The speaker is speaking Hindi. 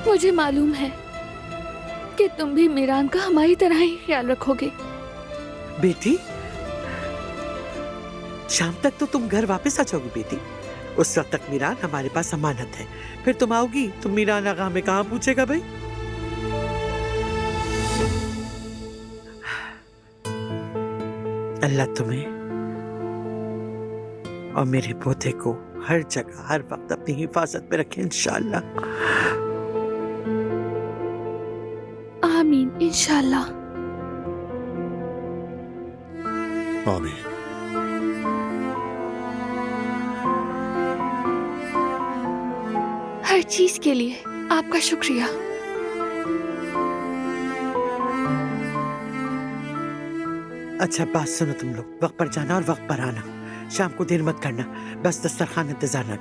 मुझे मालूम है कि तुम भी मीरान का हमारी तरह ही ख्याल रखोगे। बेटी, शाम तक तो तुम घर वापस आ जाओगी बेटी। उस वक्त तक मीरान हमारे पास अमानत है। फिर तुम आओगी तो मीरान आगा हमें कहाँ पूछेगा भाई। अल्लाह तुम्हें और मेरे पोते को हर जगह हर वक्त अपनी हिफाजत में रखे इंशाअल्लाह। आमीन इंशाल्लाह। आमीन। हर चीज के लिए आपका शुक्रिया। अच्छा बात सुनो तुम लोग, वक्त पर जाना और वक्त पर आना। शाम को देर मत करना, बस दस्तरखान इंतजार ना